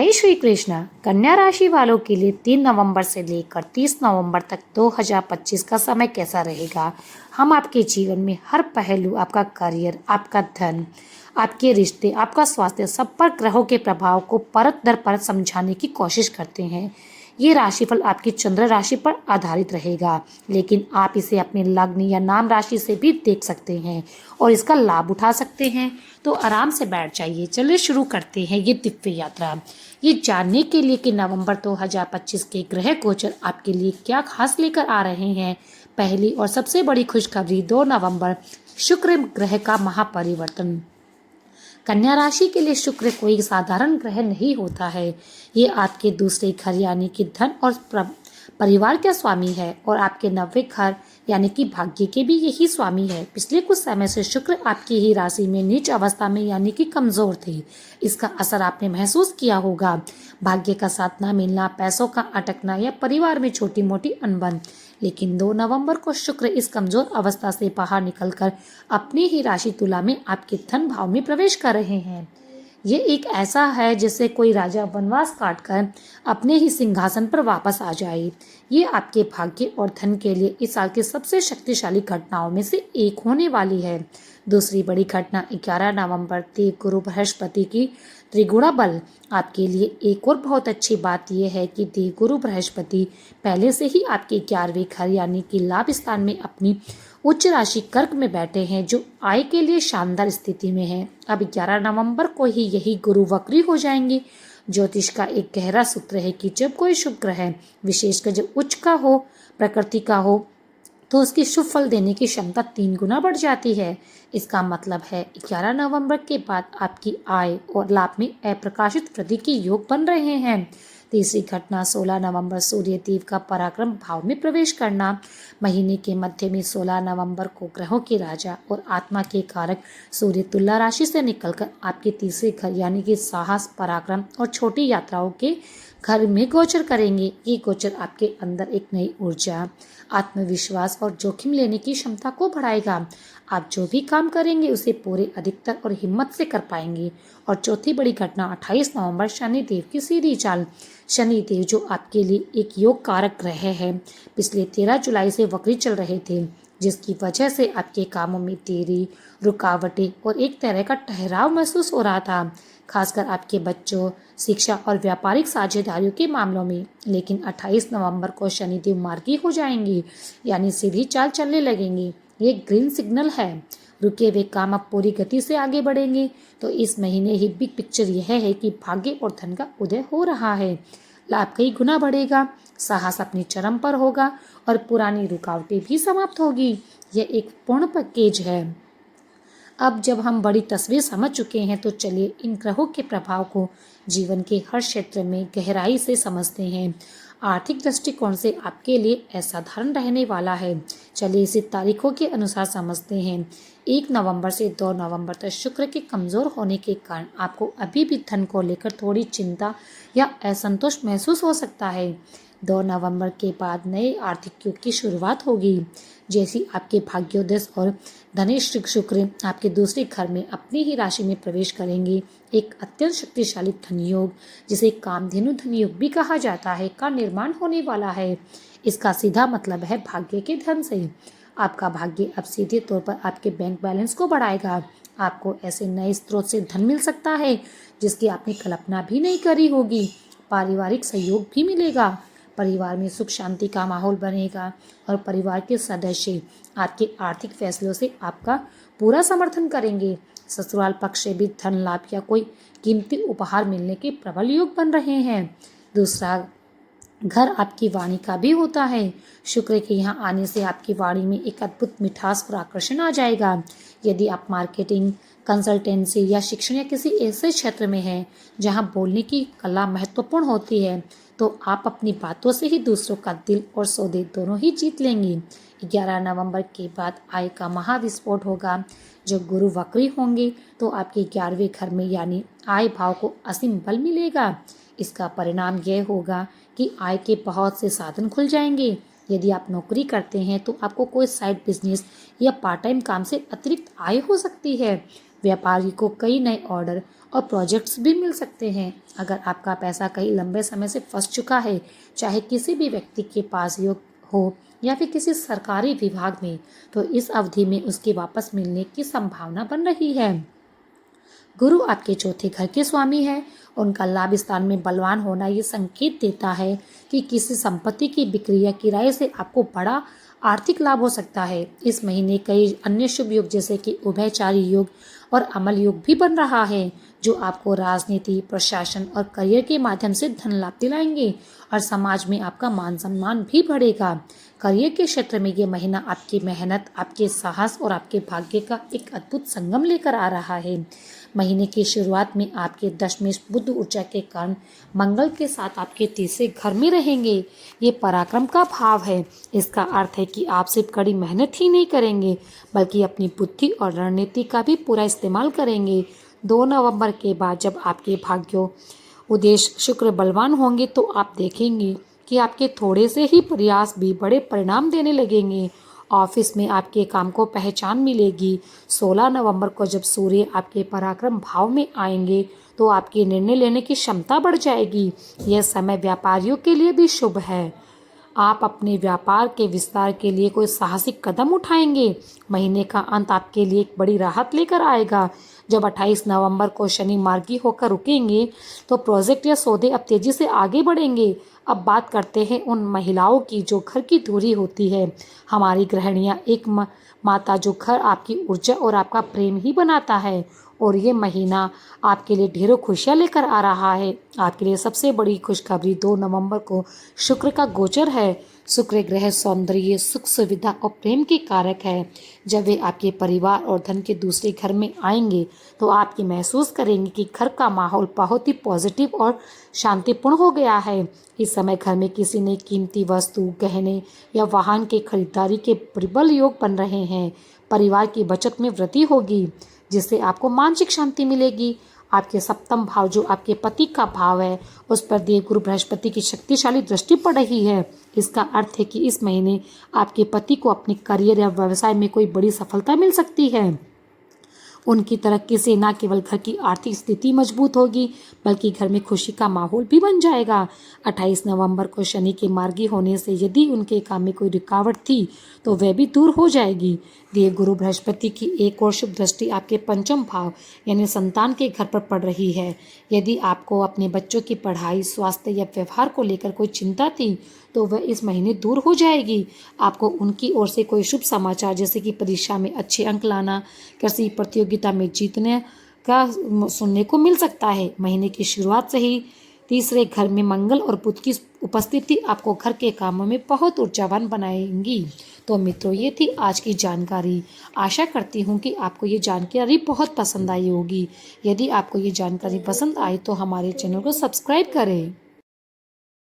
जय श्री कृष्ण। कन्या राशि वालों के लिए 3 नवंबर से लेकर 30 नवंबर तक 2025 का समय कैसा रहेगा। हम आपके जीवन में हर पहलू, आपका करियर, आपका धन, आपके रिश्ते, आपका स्वास्थ्य, सब पर ग्रहों के प्रभाव को परत दर परत समझाने की कोशिश करते हैं। ये राशिफल आपकी चंद्र राशि पर आधारित रहेगा, लेकिन आप इसे अपने लग्न या नाम राशि से भी देख सकते हैं और इसका लाभ उठा सकते हैं। तो आराम से बैठ जाइए, चलिए शुरू करते हैं ये दिव्य यात्रा। ये जानने के लिए कि नवंबर 2025 के ग्रह गोचर आपके लिए क्या खास लेकर आ रहे हैं। पहली और सबसे बड़ी खुशखबरी 2 नवंबर शुक्र ग्रह का महापरिवर्तन। कन्या राशि के लिए शुक्र कोई साधारण ग्रह नहीं होता है। ये आपके दूसरे घर यानी कि धन और परिवार का स्वामी है और आपके 90 घर यानी कि भाग्य के भी यही स्वामी है। पिछले कुछ समय से शुक्र आपकी ही राशि में नीच अवस्था में यानी कि कमजोर थे। इसका असर आपने महसूस किया होगा। भाग्य का साथ ना मिलना, पैसों का अटकना या परिवार में छोटी मोटी अनबन। लेकिन 2 नवंबर को शुक्र इस कमजोर अवस्था से बाहर निकलकर अपनी ही राशि तुला में आपके धन भाव में प्रवेश कर रहे हैं। ये एक ऐसा है जैसे कोई राजा वनवास काटकर अपने ही सिंहासन पर वापस आ जाए। ये आपके भाग्य और धन के लिए इस साल की सबसे शक्तिशाली घटनाओं में से एक होने वाली है। दूसरी बड़ी घटना 11 नवंबर देव गुरु बृहस्पति की त्रिगुणा बल। आपके लिए एक और बहुत अच्छी बात यह है कि देव गुरु बृहस्पति पहले से ही आपके 11वें घर यानी कि लाभ स्थान में अपनी उच्च राशि कर्क में बैठे हैं, जो आय के लिए शानदार स्थिति में है। अब 11 नवंबर को ही यही गुरु वक्री हो जाएंगे। ज्योतिष का एक गहरा सूत्र है कि जब कोई शुभ ग्रह, विशेषकर जब उच्च का हो, प्रकृति का हो, तो उसकी शुभ फल देने की क्षमता 3 गुना बढ़ जाती है। इसका मतलब है 11 नवंबर के बाद आपकी आय और लाभ में अप्रकाशित वृद्धि के योग बन रहे हैं। तीसरी घटना 16 नवंबर सूर्य देव का पराक्रम भाव में प्रवेश करना। महीने के मध्य में 16 नवंबर को ग्रहों के राजा और आत्मा के कारक सूर्य तुला राशि से निकलकर आपके तीसरे घर यानी कि साहस, पराक्रम और छोटी यात्राओं के घर में गोचर करेंगे। ये गोचर आपके अंदर एक नई ऊर्जा, आत्मविश्वास और जोखिम लेने की क्षमता को बढ़ाएगा। आप जो भी काम करेंगे उसे पूरे अधिकतर और हिम्मत से कर पाएंगे। और चौथी बड़ी घटना 28 नवंबर शनि देव की सीधी चाल। शनि देव जो आपके लिए एक योग कारक ग्रह है, पिछले 13 जुलाई से वक्री चल रहे थे, जिसकी वजह से आपके कामों में देरी, रुकावटें और एक तरह का ठहराव महसूस हो रहा था, खासकर आपके बच्चों, शिक्षा और व्यापारिक साझेदारियों के मामलों में। लेकिन 28 नवंबर को शनिदेव मार्गी हो जाएंगे, यानी सीधी चाल चलने लगेंगे। ये ग्रीन सिग्नल है, रुके हुए काम अब पूरी गति से आगे बढ़ेंगे। तो इस महीने ही बिग पिक्चर यह है कि भाग्य और धन का उदय हो रहा है। लाभ कई गुना बढ़ेगा, साहस अपने चरम पर होगा और पुरानी रुकावटें भी समाप्त होगी। यह एक पूर्ण पैकेज है। अब जब हम बड़ी तस्वीर समझ चुके हैं, तो चलिए इन ग्रहों के प्रभाव को जीवन के हर क्षेत्र में गहराई से समझते हैं। आर्थिक दृष्टिकोण से आपके लिए असाधारण रहने वाला है। चलिए इसे तारीखों के अनुसार समझते हैं। 1 नवंबर से 2 नवंबर तक शुक्र के कमजोर होने के कारण आपको अभी भी धन को लेकर थोड़ी चिंता या असंतोष महसूस हो सकता है। 2 नवंबर के बाद नए आर्थिक युग की शुरुआत होगी। जैसी आपके भाग्योदय और धनेश शुक्र आपके दूसरे घर में अपनी ही राशि में प्रवेश करेंगे, एक अत्यंत शक्तिशाली धन योग, जिसे कामधेनु धन योग भी कहा जाता है, का निर्माण होने वाला है। इसका सीधा मतलब है भाग्य के धन से। आपका भाग्य अब सीधे तौर पर आपके बैंक बैलेंस को बढ़ाएगा। आपको ऐसे नए स्रोत से धन मिल सकता है जिसकी आपने कल्पना भी नहीं करी होगी। पारिवारिक सहयोग भी मिलेगा, परिवार में सुख शांति का माहौल बनेगा और परिवार के सदस्य आपके आर्थिक फैसलों से आपका पूरा समर्थन करेंगे। ससुराल पक्ष से भी धन लाभ या कोई कीमती उपहार मिलने के प्रबल योग बन रहे हैं। दूसरा घर आपकी वाणी का भी होता है। शुक्र के यहाँ आने से आपकी वाणी में एक अद्भुत मिठास और आकर्षण आ जाएगा। यदि आप मार्केटिंग, कंसल्टेंसी या शिक्षण या किसी ऐसे क्षेत्र में हैं जहाँ बोलने की कला महत्वपूर्ण होती है, तो आप अपनी बातों से ही दूसरों का दिल और सौदे दोनों ही जीत लेंगी। 11 नवंबर के बाद आय का महाविस्फोट होगा। जब गुरु वक्री होंगे तो आपके 11वें घर में यानी आय भाव को असीम बल मिलेगा। इसका परिणाम यह होगा कि आय के बहुत से साधन खुल जाएंगे। यदि आप नौकरी करते हैं तो आपको कोई साइड बिजनेस या पार्ट टाइम काम से अतिरिक्त आय हो सकती है। व्यापारी को कई नए ऑर्डर और प्रोजेक्ट्स भी मिल सकते हैं। अगर आपका पैसा कहीं लंबे समय से फंस चुका है, चाहे किसी भी व्यक्ति के पास हो या फिर किसी सरकारी विभाग में, तो इस अवधि में उसके वापस मिलने की संभावना बन रही है। गुरु आपके चौथे घर के स्वामी है। उनका लाभ स्थान में बलवान होना ये संकेत देता है कि किसी संपत्ति की बिक्री या किराए से आपको बड़ा आर्थिक लाभ हो सकता है। इस महीने कई अन्य शुभ योग जैसे कि उभयचारी योग और अमल योग भी बन रहा है, जो आपको राजनीति, प्रशासन और करियर के माध्यम से धन लाभ दिलाएंगे और समाज में आपका मान सम्मान भी बढ़ेगा। करियर के क्षेत्र में ये महीना आपकी मेहनत, आपके साहस और आपके भाग्य का एक अद्भुत संगम लेकर आ रहा है। महीने की शुरुआत में आपके दशमेश बुध ऊर्जा के कारण मंगल के साथ आपके तीसरे घर में रहेंगे। ये पराक्रम का भाव है। इसका अर्थ है कि आप सिर्फ कड़ी मेहनत ही नहीं करेंगे, बल्कि अपनी बुद्धि और रणनीति का भी पूरा इस्तेमाल करेंगे। 2 नवंबर के बाद जब आपके भाग्यों उद्देश्य शुक्र बलवान होंगे, तो आप देखेंगे कि आपके थोड़े से ही प्रयास भी बड़े परिणाम देने लगेंगे। ऑफिस में आपके काम को पहचान मिलेगी। 16 नवंबर को जब सूर्य आपके पराक्रम भाव में आएंगे, तो आपकी निर्णय लेने की क्षमता बढ़ जाएगी। यह समय व्यापारियों के लिए भी शुभ है। आप अपने व्यापार के विस्तार के लिए कोई साहसिक कदम उठाएंगे। महीने का अंत आपके लिए एक बड़ी राहत लेकर आएगा। जब 28 नवंबर को शनि मार्गी होकर रुकेंगे, तो प्रोजेक्ट या सौदे अब तेजी से आगे बढ़ेंगे। अब बात करते हैं उन महिलाओं की जो घर की धुरी होती है। हमारी गृहिणियाँ एक माता जो घर आपकी ऊर्जा और आपका प्रेम ही बनाता है। और ये महीना आपके लिए ढेरों खुशियाँ लेकर आ रहा है। आपके लिए सबसे बड़ी खुशखबरी 2 नवंबर को शुक्र का गोचर है। शुक्र ग्रह सौंदर्य, सुख, सुविधा और प्रेम के कारक है। जब वे आपके परिवार और धन के दूसरे घर में आएंगे, तो आप ये महसूस करेंगे कि घर का माहौल बहुत ही पॉजिटिव और शांतिपूर्ण हो गया है। इस समय घर में किसी ने कीमती वस्तु, गहने या वाहन के खरीदारी के प्रबल योग बन रहे हैं। परिवार की बचत में वृद्धि होगी, जिससे आपको मानसिक शांति मिलेगी। आपके सप्तम भाव जो आपके पति का भाव है, उस पर देवगुरु बृहस्पति की शक्तिशाली दृष्टि पड़ रही है। इसका अर्थ है कि इस महीने आपके पति को अपने करियर या व्यवसाय में कोई बड़ी सफलता मिल सकती है। उनकी तरक्की से न केवल घर की आर्थिक स्थिति मजबूत होगी, बल्कि घर में खुशी का माहौल भी बन जाएगा। 28 नवंबर को शनि के मार्गी होने से यदि उनके काम में कोई रुकावट थी, तो वह भी दूर हो जाएगी। देवगुरु बृहस्पति की एक और शुभ दृष्टि आपके पंचम भाव यानी संतान के घर पर पड़ रही है। यदि आपको अपने बच्चों की पढ़ाई, स्वास्थ्य या व्यवहार को लेकर कोई चिंता थी, तो वह इस महीने दूर हो जाएगी। आपको उनकी ओर से कोई शुभ समाचार जैसे कि परीक्षा में अच्छे अंक लाना, कृषि प्रतियोगिता में जीतने का सुनने को मिल सकता है। महीने की शुरुआत से ही तीसरे घर में मंगल और बुध की उपस्थिति आपको घर के कामों में बहुत ऊर्जावान बनाएंगी। तो मित्रों, ये थी आज की जानकारी। आशा करती हूँ कि आपको ये जानकारी बहुत पसंद आई होगी। यदि आपको ये जानकारी पसंद आई, तो हमारे चैनल को सब्सक्राइब करें।